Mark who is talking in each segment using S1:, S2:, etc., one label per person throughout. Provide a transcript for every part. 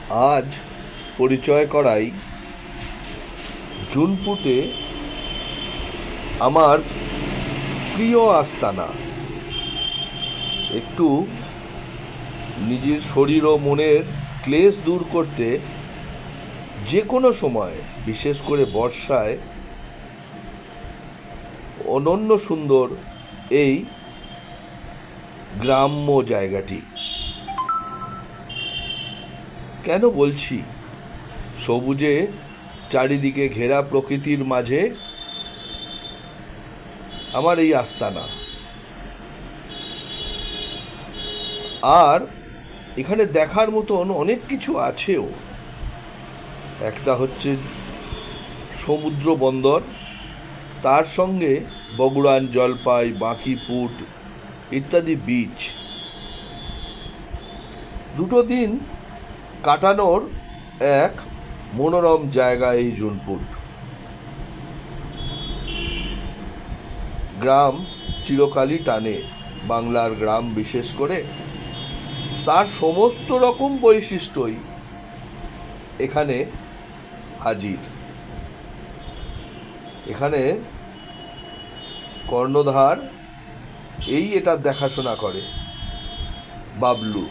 S1: আজ পরিচয় করাই জুনপুটে আমার প্রিয় আস্তানা। একটু নিজের শরীর ও মনের ক্লেশ দূর করতে যে কোনো সময়, বিশেষ করে বর্ষায়, অনন্য সুন্দর এই গ্রাম্য জায়গাটি। কেন বলছি? সবুজে চারিদিকে ঘেরা প্রকৃতির মাঝে আমার এই আস্তানা। আর এখানে দেখার মতন অনেক কিছু আছেও। একটা হচ্ছে সমুদ্র বন্দর, তার সঙ্গে বগুড়ান, জলপাই, বাঁকিপুট ইত্যাদি বিচ। দুটো দিন কাটানোর এক মনোরম জায়গা এই জুনপুট। গ্রাম চিরকালই টানে, বাংলার গ্রাম বিশেষ করে। তার সমস্ত রকম বৈশিষ্ট্যই এখানে হাজির। এখানে কর্ণধার এটা দেখাশোনা করে বাবলু।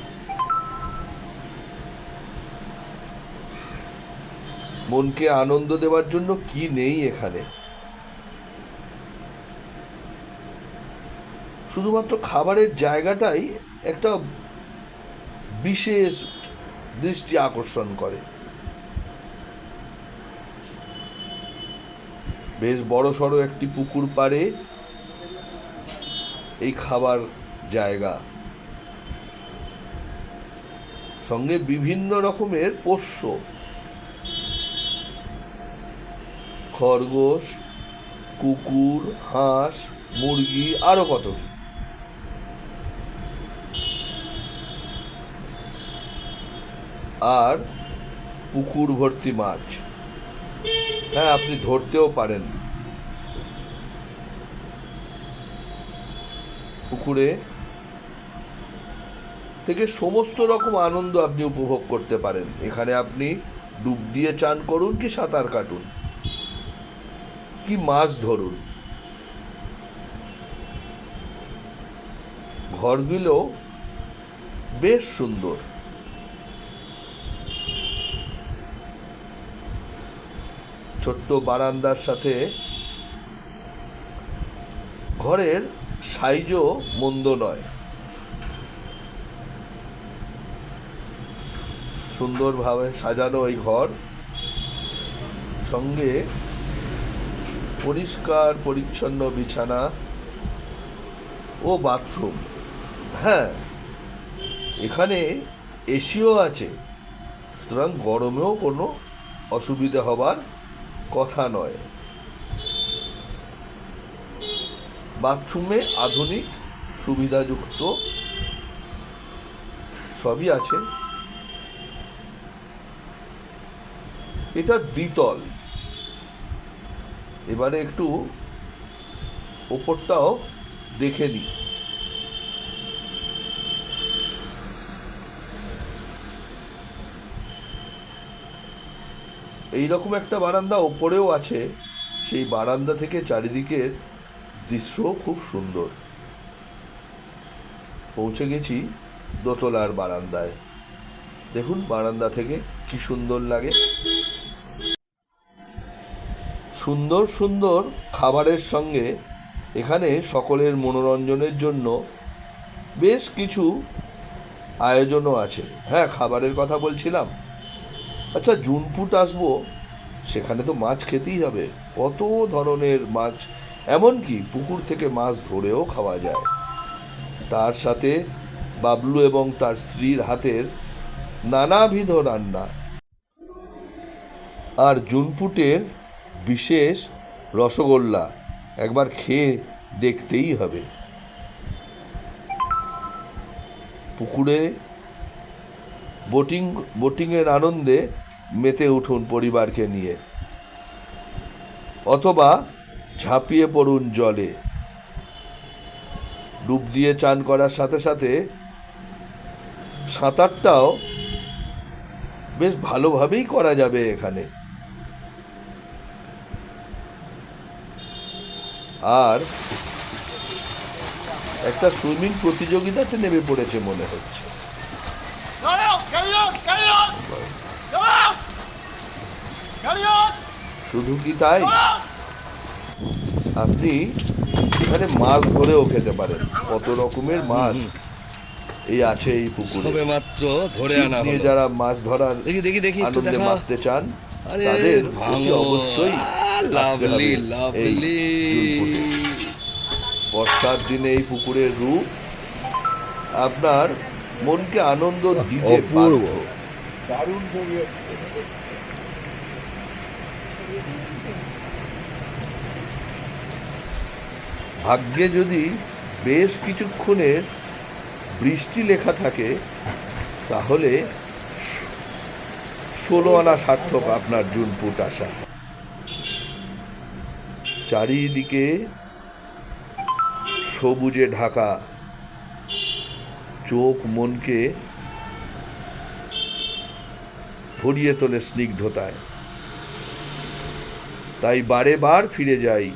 S1: মনকে আনন্দ দেওয়ার জন্য কি নেই এখানে। শুধুমাত্র খাবারের জায়গাটাই একটা বিশেষ দৃষ্টি আকর্ষণ করে। বেশ বড় সড়ো একটি পুকুর পাড়ে এই খাবার জায়গা, সঙ্গে বিভিন্ন রকমের পোষ্য, খরগোশ, কুকুর, হাঁস, মুরগি, আরো কত কি। আর পুকুর ভর্তি মাছ। হ্যাঁ, আপনি ধরতেও পারেন। পুকুরে থেকে সমস্ত রকম আনন্দ আপনি উপভোগ করতে পারেন। এখানে আপনি ডুব দিয়ে চান করুন, কি সাঁতার কাটুন, কি মাছ ধরুন। ঘরগুলো বেশ সুন্দর। ছোট্ট বারান্দার সাথে ঘরের সাইজও মন্দ নয়। সুন্দরভাবে সাজানো এই ঘর, সঙ্গে পরিষ্কার পরিচ্ছন্ন বিছানা ও বাথরুম। হ্যাঁ, এখানে এসিও আছে, সুতরাং গরমেও কোনো অসুবিধা হবার কথা নয়। বাথরুমে আধুনিক সুবিধাযুক্ত সবই আছে। এটা দ্বিতল। এবারে একটু ওপরটাও দেখে নিই। এইরকম একটা বারান্দা ওপরেও আছে। সেই বারান্দা থেকে চারিদিকের দৃশ্য খুব সুন্দর। পৌঁছে গেছি দোতলার বারান্দায়। দেখুন বারান্দা থেকে কি সুন্দর লাগে। সুন্দর সুন্দর খাবারের সঙ্গে এখানে সকলের মনোরঞ্জনের জন্য বেশ কিছু আয়োজনও আছে। হ্যাঁ, খাবারের কথা বলছিলাম। আচ্ছা, জুনপুট আসবো, সেখানে তো মাছ খেতেই হবে। কত ধরনের মাছ, এমনকি পুকুর থেকে মাছ ধরেও খাওয়া যায়। তার সাথে বাবলু এবং তার স্ত্রীর হাতের নানাবিধ রান্না। আর জুনপুটের বিশেষ রসগোল্লা একবার খেয়ে দেখতেই হবে। পুকুরে বোটিংয়ের আনন্দে মেতে উঠুন পরিবারকে নিয়ে, অথবা ঝাঁপিয়ে পড়ুন জলে। ডুব দিয়ে চান করার সাথে সাথে সাঁতারটাও বেশ ভালোভাবেই করা যাবে এখানে। আর একটা সুইমিং প্রতিযোগিতাতে নেমে পড়েছে মনে হচ্ছে। শুধু কি তাই, আপনি এখানে মাছ ধরেও খেতে পারেন। কত রকমের মাছ এই আছে এই পুকুরে।
S2: সবে মাত্র ধরে
S1: ছিপ
S2: আনা
S1: নিয়ে
S2: হলো।
S1: যারা মাছ ধরার
S2: দেখি দেখি দেখি একটু
S1: আনন্দে
S2: দেখা।
S1: মারতে চান
S2: আরে
S1: তাদের অতি
S2: ভাঙো,
S1: অবশ্যই আসতে হবে
S2: লাভলি
S1: এই
S2: লাভলি।
S1: জুনপুটে। বর্ষার দিনে এই পুকুরের রূপ আপনার মনকে আনন্দ দিতে
S2: অপূর্ব।
S1: বাধ্য।
S3: দারুণ ছবি।
S1: ভাগ্যে যদি বেশ কিছুক্ষণের বৃষ্টি লেখা থাকে তাহলে 16 আনা সার্থক আপনার জুনপুট আসা। চারিদিকে সবুজে ঢাকা, চোখ মনকে ভরিয়ে তোলে স্নিগ্ধতায়। তাই বারে বার ফিরে যাই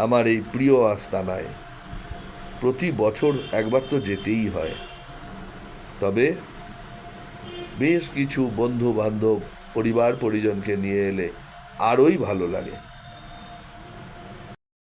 S1: আমার এই প্রিয় আস্তানায়। প্রতি বছর একবার তো যেতেই হয়, তবে বেশ কিছু বন্ধু বান্ধব পরিবার পরিজনকে নিয়ে এলে আরোই ভালো লাগে।